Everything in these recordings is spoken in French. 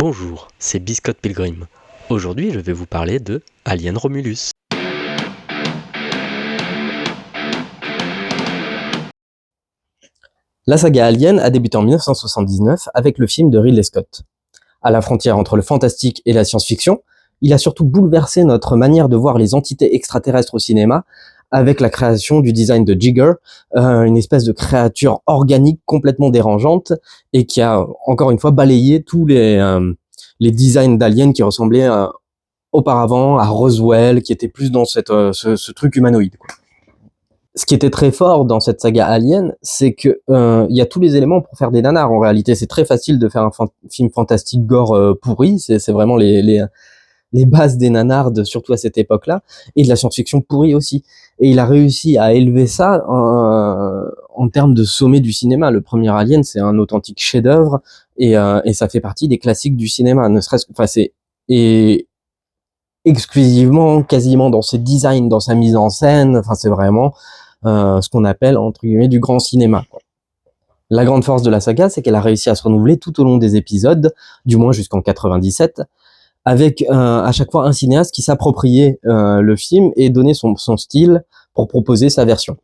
Bonjour, c'est Biscotte Pilgrim. Aujourd'hui, je vais vous parler de Alien Romulus. La saga Alien a débuté en 1979 avec le film de Ridley Scott. À la frontière entre le fantastique et la science-fiction, il a surtout bouleversé notre manière de voir les entités extraterrestres au cinéma avec la création du design de Jigger, une espèce de créature organique complètement dérangeante et qui a encore une fois balayé tous les designs d'aliens qui ressemblaient auparavant à Roswell, qui était plus dans ce truc humanoïde, quoi. Ce qui était très fort dans cette saga Alien, c'est que il y a tous les éléments pour faire des nanars. En réalité, c'est très facile de faire un film fantastique gore pourri. C'est vraiment les bases des nanars, surtout à cette époque-là, et de la science-fiction pourrie aussi. Et il a réussi à élever ça en termes de sommet du cinéma. Le premier Alien, c'est un authentique chef-d'œuvre et ça fait partie des classiques du cinéma. Ne serait-ce que, enfin, et exclusivement, quasiment dans ses designs, dans sa mise en scène. Enfin, c'est vraiment ce qu'on appelle, entre guillemets, du grand cinéma, quoi. La grande force de la saga, c'est qu'elle a réussi à se renouveler tout au long des épisodes, du moins jusqu'en 97, avec à chaque fois un cinéaste qui s'appropriait le film et donnait son style pour proposer sa version.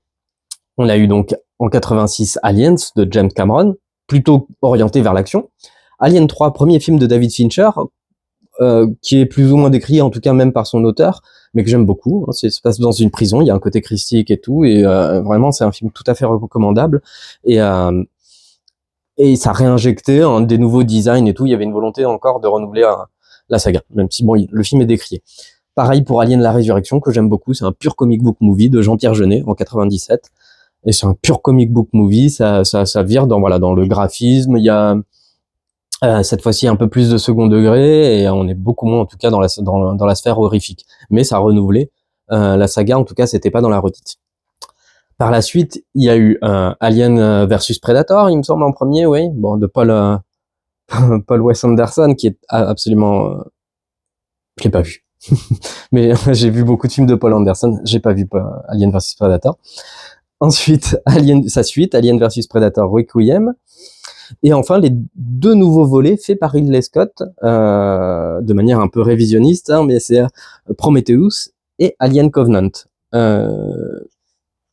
On a eu donc en 86 Aliens de James Cameron, plutôt orienté vers l'action. Alien 3, premier film de David Fincher, qui est plus ou moins décrit, en tout cas même par son auteur, mais que j'aime beaucoup. Ça se passe dans une prison, il y a un côté christique et tout, et vraiment c'est un film tout à fait recommandable. Et ça réinjectait des nouveaux designs et tout. Il y avait une volonté encore de renouveler la saga, même si bon, le film est décrié. Pareil pour Alien la Résurrection, que j'aime beaucoup. C'est un pur comic book movie de Jean-Pierre Jeunet en 97, et c'est un pur comic book movie. Ça vire dans le graphisme. Il y a cette fois-ci un peu plus de second degré, et on est beaucoup moins en tout cas dans la sphère horrifique. Mais ça a renouvelé la saga, en tout cas c'était pas dans la redite. Par la suite, il y a eu Alien versus Predator, il me semble en premier, oui, bon, de Paul Wes Anderson, qui est absolument je l'ai pas vu. Mais j'ai vu beaucoup de films de Paul Anderson, j'ai pas vu Alien versus Predator. Ensuite, sa suite, Alien versus Predator Requiem. Et enfin, les deux nouveaux volets faits par Ridley Scott, de manière un peu révisionniste, hein, mais c'est Prometheus et Alien Covenant,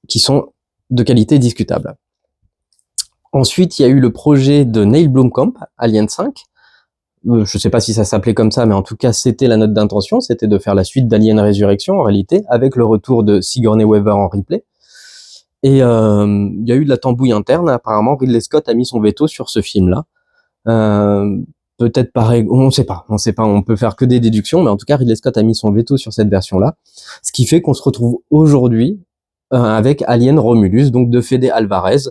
qui sont de qualité discutable. Ensuite, il y a eu le projet de Neil Blomkamp, Alien 5. Je sais pas si ça s'appelait comme ça, mais en tout cas, c'était la note d'intention, c'était de faire la suite d'Alien Résurrection, en réalité, avec le retour de Sigourney Weaver en replay. Et il y a eu de la tambouille interne. Apparemment, Ridley Scott a mis son veto sur ce film-là. Peut-être pareil, on sait pas, on peut faire que des déductions, mais en tout cas, Ridley Scott a mis son veto sur cette version-là. Ce qui fait qu'on se retrouve aujourd'hui avec Alien Romulus, donc de Fede Alvarez,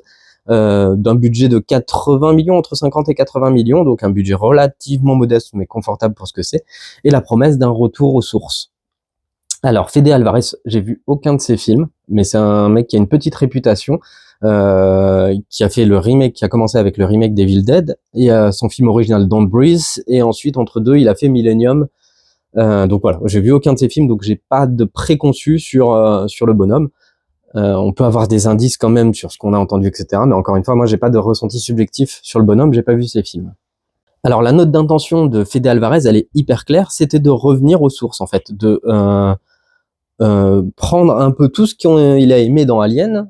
d'un budget de 80 millions, entre 50 et 80 millions, donc un budget relativement modeste, mais confortable pour ce que c'est, et la promesse d'un retour aux sources. Alors, Fede Alvarez, j'ai vu aucun de ses films, mais c'est un mec qui a une petite réputation, qui a fait le remake, qui a commencé avec le remake d'Evil Dead, et son film original Don't Breathe, et ensuite, entre deux, il a fait Millennium. Donc voilà, j'ai vu aucun de ses films, donc j'ai pas de préconçu sur le bonhomme. On peut avoir des indices quand même sur ce qu'on a entendu, etc. Mais encore une fois, moi, j'ai pas de ressenti subjectif sur le bonhomme, j'ai pas vu ses films. Alors, la note d'intention de Fede Alvarez, elle est hyper claire, c'était de revenir aux sources, en fait, de prendre un peu tout ce qu'il a aimé dans Alien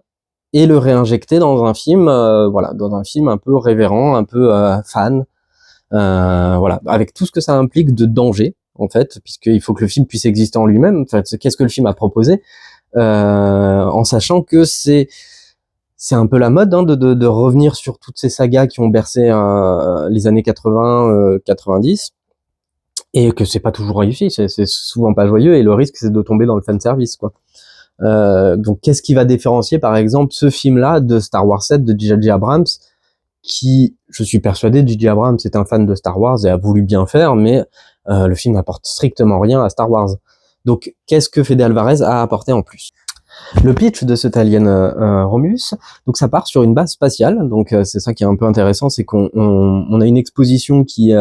et le réinjecter dans un film, dans un film un peu révérend, un peu fan, avec tout ce que ça implique de danger, en fait, puisqu'il faut que le film puisse exister en lui-même. Enfin, qu'est-ce que le film a proposé, en sachant que c'est un peu la mode, hein, de revenir sur toutes ces sagas qui ont bercé les années 80, 90. Et que c'est pas toujours réussi, c'est souvent pas joyeux, et le risque c'est de tomber dans le fanservice, quoi. Donc qu'est-ce qui va différencier par exemple ce film-là de Star Wars 7 de J.J. Abrams, qui, je suis persuadé, J.J. Abrams est un fan de Star Wars et a voulu bien faire, mais le film n'apporte strictement rien à Star Wars. Donc qu'est-ce que Fede Alvarez a apporté en plus? Le pitch de cet Alien Romulus, donc ça part sur une base spatiale, donc c'est ça qui est un peu intéressant, c'est qu'on a une exposition qui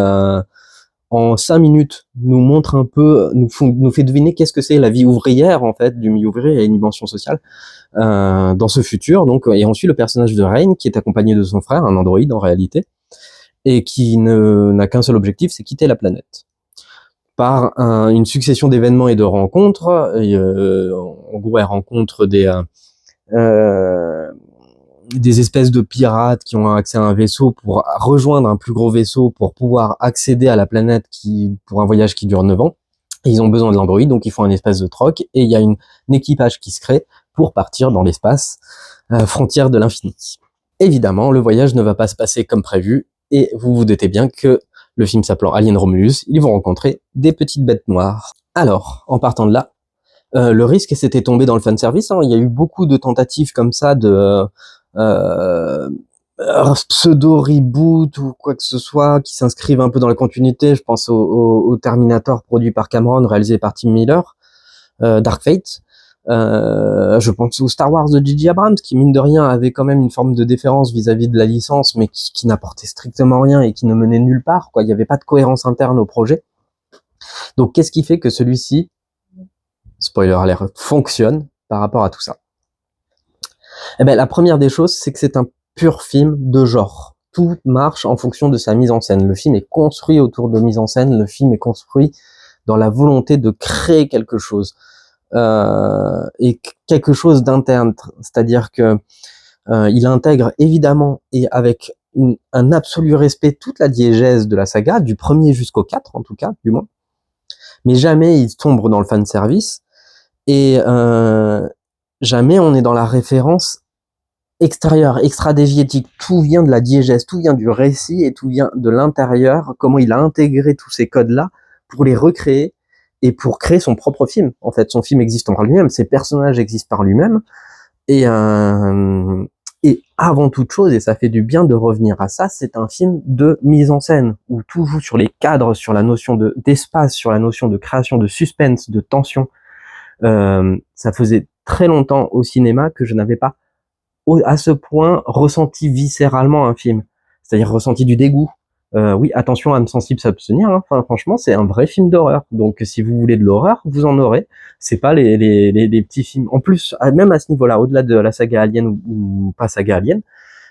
en 5 minutes nous montre un peu, nous fait deviner qu'est-ce que c'est la vie ouvrière, en fait, du milieu ouvrier et une dimension sociale dans ce futur. Donc, et on suit le personnage de Rain, qui est accompagné de son frère, un androïde en réalité, et qui n'a qu'un seul objectif, c'est quitter la planète. Par une succession d'événements et de rencontres, en gros, elle rencontre des espèces de pirates qui ont accès à un vaisseau pour rejoindre un plus gros vaisseau pour pouvoir accéder à la planète pour un voyage qui dure 9 ans. Et ils ont besoin de l'androïde, donc ils font un espèce de troc, et il y a un équipage qui se crée pour partir dans l'espace, frontière de l'infini. Évidemment, le voyage ne va pas se passer comme prévu, et vous vous doutez bien que le film s'appelant Alien Romulus, ils vont rencontrer des petites bêtes noires. Alors, en partant de là, le risque c'était tombé dans le fanservice, hein. Il y a eu beaucoup de tentatives comme ça de pseudo-reboot ou quoi que ce soit qui s'inscrivent un peu dans la continuité. Je pense au Terminator produit par Cameron, réalisé par Tim Miller, Dark Fate. Je pense au Star Wars de J.J. Abrams, qui mine de rien avait quand même une forme de déférence vis-à-vis de la licence, mais qui n'apportait strictement rien et qui ne menait nulle part, quoi. Il n'y avait pas de cohérence interne au projet. Donc qu'est-ce qui fait que celui-ci, spoiler alert, fonctionne par rapport à tout ça? Eh ben, la première des choses, c'est que c'est un pur film de genre. Tout marche en fonction de sa mise en scène. Le film est construit autour de mise en scène. Le film est construit dans la volonté de créer quelque chose. Et quelque chose d'interne. C'est-à-dire que il intègre évidemment et avec un absolu respect toute la diégèse de la saga, du premier jusqu'au 4 en tout cas, du moins. Mais jamais il tombe dans le fanservice. Et jamais on est dans la référence extérieure, extra-déviétique. Tout vient de la diégèse, tout vient du récit et tout vient de l'intérieur, comment il a intégré tous ces codes-là pour les recréer et pour créer son propre film. En fait, son film existe par lui-même, ses personnages existent par lui-même. Et avant toute chose, et ça fait du bien de revenir à ça, c'est un film de mise en scène, où tout joue sur les cadres, sur la notion d'espace, sur la notion de création, de suspense, de tension. Ça faisait très longtemps au cinéma que je n'avais pas à ce point ressenti viscéralement un film, c'est-à-dire ressenti du dégoût. Oui, attention, âme sensible s'abstenir. Hein. Enfin, franchement, c'est un vrai film d'horreur. Donc, si vous voulez de l'horreur, vous en aurez. C'est pas les petits films. En plus, même à ce niveau-là, au-delà de la saga Alien ou pas saga Alien,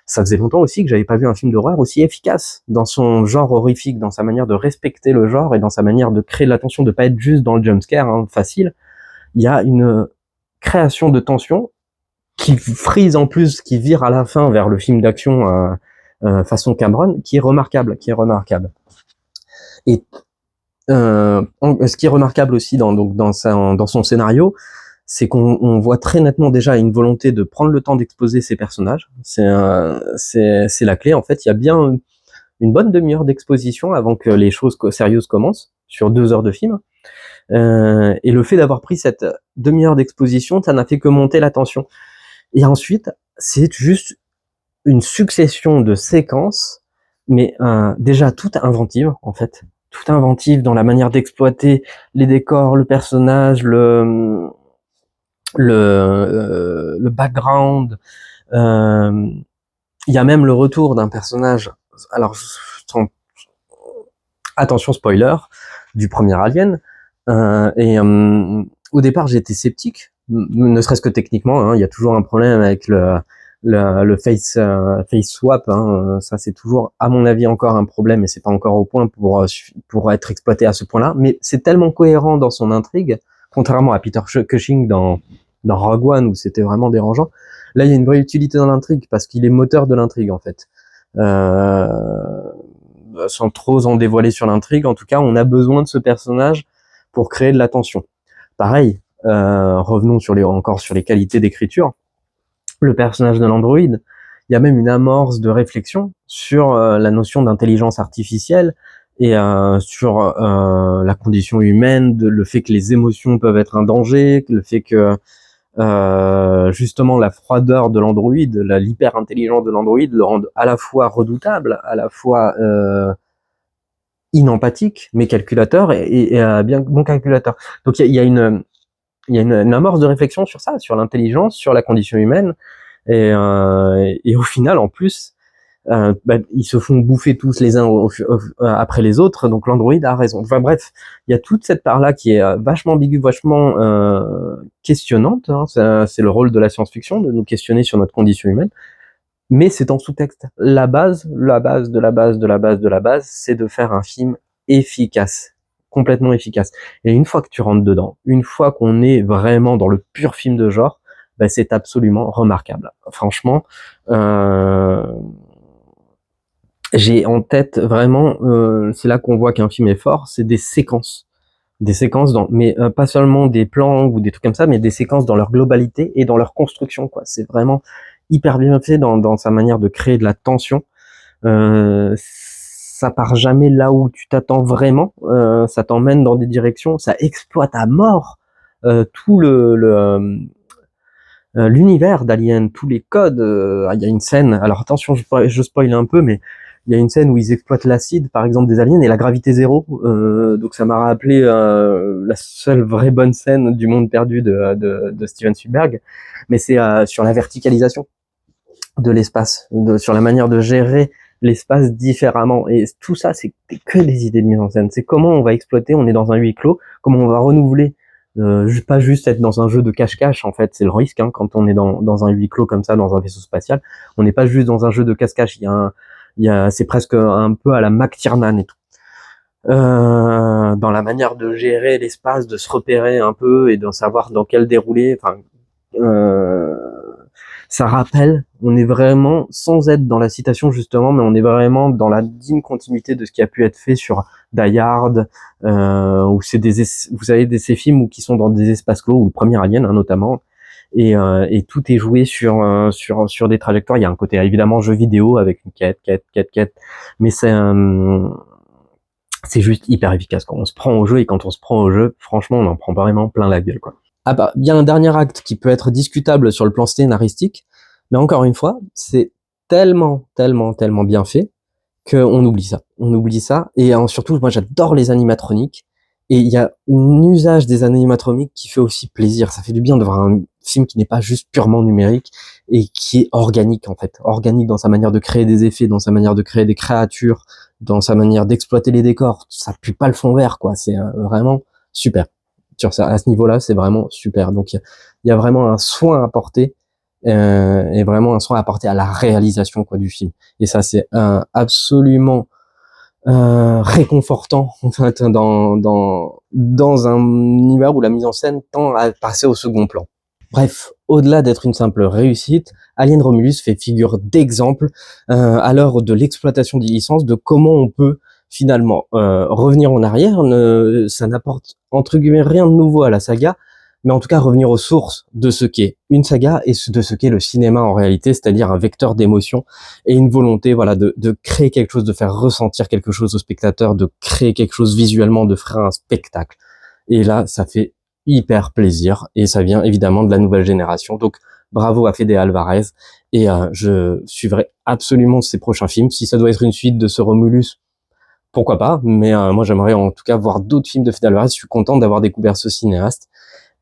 ça faisait longtemps aussi que j'avais pas vu un film d'horreur aussi efficace dans son genre horrifique, dans sa manière de respecter le genre et dans sa manière de créer de la tension, de pas être juste dans le jumpscare facile. Il y a une création de tension qui frise en plus, qui vire à la fin vers le film d'action façon Cameron, qui est remarquable. Et ce qui est remarquable aussi dans son scénario, c'est qu'on voit très nettement déjà une volonté de prendre le temps d'exposer ses personnages. C'est la clé en fait. Il y a bien une bonne demi-heure d'exposition avant que les choses sérieuses commencent sur 2 heures de film. Et le fait d'avoir pris cette demi-heure d'exposition, ça n'a fait que monter la tension. Et ensuite, c'est juste une succession de séquences, mais déjà toutes inventives en fait, toutes inventives dans la manière d'exploiter les décors, le personnage, le background. Il y a même le retour d'un personnage. Alors attention spoiler du premier Alien. Au départ, j'étais sceptique, ne serait-ce que techniquement. Hein, il y a toujours un problème avec le face swap. Hein, ça, c'est toujours, à mon avis, encore un problème, et c'est pas encore au point pour être exploité à ce point-là. Mais c'est tellement cohérent dans son intrigue, contrairement à Peter Cushing dans Rogue One où c'était vraiment dérangeant. Là, il y a une vraie utilité dans l'intrigue parce qu'il est moteur de l'intrigue en fait. Sans trop en dévoiler sur l'intrigue, en tout cas, on a besoin de ce personnage pour créer de la tension. Pareil, revenons encore sur les qualités d'écriture. Le personnage de l'androïde, il y a même une amorce de réflexion sur la notion d'intelligence artificielle et sur la condition humaine, le fait que les émotions peuvent être un danger, le fait que justement la froideur de l'androïde, l'hyper-intelligence de l'androïde le rend à la fois redoutable, à la fois inempathique, mais calculateur et bien bon calculateur. Donc il y a une amorce de réflexion sur ça, sur l'intelligence, sur la condition humaine, et au final, en plus, ils se font bouffer tous les uns après les autres, donc l'Android a raison. Enfin bref, il y a toute cette part-là qui est vachement ambiguë, vachement questionnante. Hein. C'est le rôle de la science-fiction, de nous questionner sur notre condition humaine. mais c'est en sous-texte. La base, c'est de faire un film efficace, complètement efficace. Et une fois que tu rentres dedans, une fois qu'on est vraiment dans le pur film de genre, ben c'est absolument remarquable. Franchement, euh, j'ai en tête vraiment, c'est là qu'on voit qu'un film est fort, c'est des séquences dans, mais pas seulement des plans ou des trucs comme ça, mais des séquences dans leur globalité et dans leur construction, quoi. C'est vraiment hyper bien fait dans sa manière de créer de la tension. Ça part jamais là où tu t'attends vraiment. Ça t'emmène dans des directions, ça exploite à mort tout l'univers d'Alien, tous les codes. Il y a une scène. Alors attention, je spoil un peu, mais il y a une scène où ils exploitent l'acide, par exemple, des aliens et la gravité zéro. Donc ça m'a rappelé la seule vraie bonne scène du Monde perdu de Steven Spielberg. Mais c'est sur la verticalisation de l'espace, sur la manière de gérer l'espace différemment. Et tout ça, c'est que des idées de mise en scène. C'est comment on va exploiter, on est dans un huis clos, comment on va renouveler, pas juste être dans un jeu de cache-cache, en fait, c'est le risque, hein, quand on est dans un huis clos comme ça, dans un vaisseau spatial. On n'est pas juste dans un jeu de cache-cache, c'est presque un peu à la McTiernan et tout. Dans la manière de gérer l'espace, de se repérer un peu et de savoir dans quel déroulé, enfin, ça rappelle, on est vraiment, sans être dans la citation justement, mais on est vraiment dans la digne continuité de ce qui a pu être fait sur Die Hard, où c'est vous savez, ces films où qui sont dans des espaces clos, ou le premier Alien, hein, notamment, et tout est joué sur des trajectoires. Il y a un côté évidemment jeu vidéo avec une quête, mais c'est juste hyper efficace quand on se prend au jeu, et quand on se prend au jeu, franchement, on en prend vraiment plein la gueule, quoi. Ah bah, il y a un dernier acte qui peut être discutable sur le plan scénaristique, mais encore une fois, c'est tellement bien fait qu'on oublie ça. On oublie ça, et surtout, moi j'adore les animatroniques, et il y a un usage des animatroniques qui fait aussi plaisir. Ça fait du bien de voir un film qui n'est pas juste purement numérique, et qui est organique, en fait. Organique dans sa manière de créer des effets, dans sa manière de créer des créatures, dans sa manière d'exploiter les décors. Ça pue pas le fond vert, quoi. C'est vraiment super. Sur ça, à ce niveau-là, c'est vraiment super. Donc, il y a vraiment un soin à apporter, et vraiment un soin à apporter à la réalisation, quoi, du film. Et ça, c'est absolument réconfortant, en fait, dans un univers où la mise en scène tend à passer au second plan. Bref, au-delà d'être une simple réussite, Alien Romulus fait figure d'exemple à l'heure de l'exploitation des licences, de comment on peut finalement revenir en arrière. Ça n'apporte entre guillemets rien de nouveau à la saga, mais en tout cas revenir aux sources de ce qu'est une saga et de ce qu'est le cinéma en réalité, c'est-à-dire un vecteur d'émotion et une volonté, voilà, de créer quelque chose, de faire ressentir quelque chose au spectateur, de créer quelque chose visuellement, de faire un spectacle. Et là, ça fait hyper plaisir, et ça vient évidemment de la nouvelle génération. Donc bravo à Fede Alvarez, et je suivrai absolument ses prochains films. Si ça doit être une suite de ce Romulus, pourquoi pas, mais moi j'aimerais en tout cas voir d'autres films de Fede Alvarez. Je suis content d'avoir découvert ce cinéaste,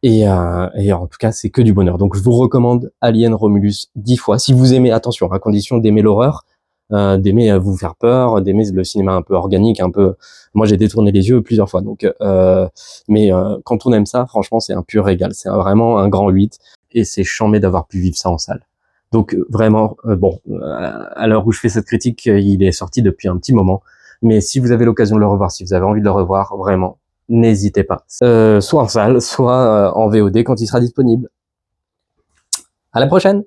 et en tout cas c'est que du bonheur. Donc je vous recommande Alien Romulus 10 fois, si vous aimez, attention, à condition d'aimer l'horreur, d'aimer vous faire peur, d'aimer le cinéma un peu organique, un peu. Moi, j'ai détourné les yeux plusieurs fois. Donc, mais quand on aime ça, franchement, c'est un pur régal. C'est vraiment un grand 8, et c'est charmé d'avoir pu vivre ça en salle. Donc vraiment, bon, à l'heure où je fais cette critique, il est sorti depuis un petit moment. Mais si vous avez l'occasion de le revoir, si vous avez envie de le revoir, vraiment, n'hésitez pas. Soit en salle, soit en VOD quand il sera disponible. À la prochaine!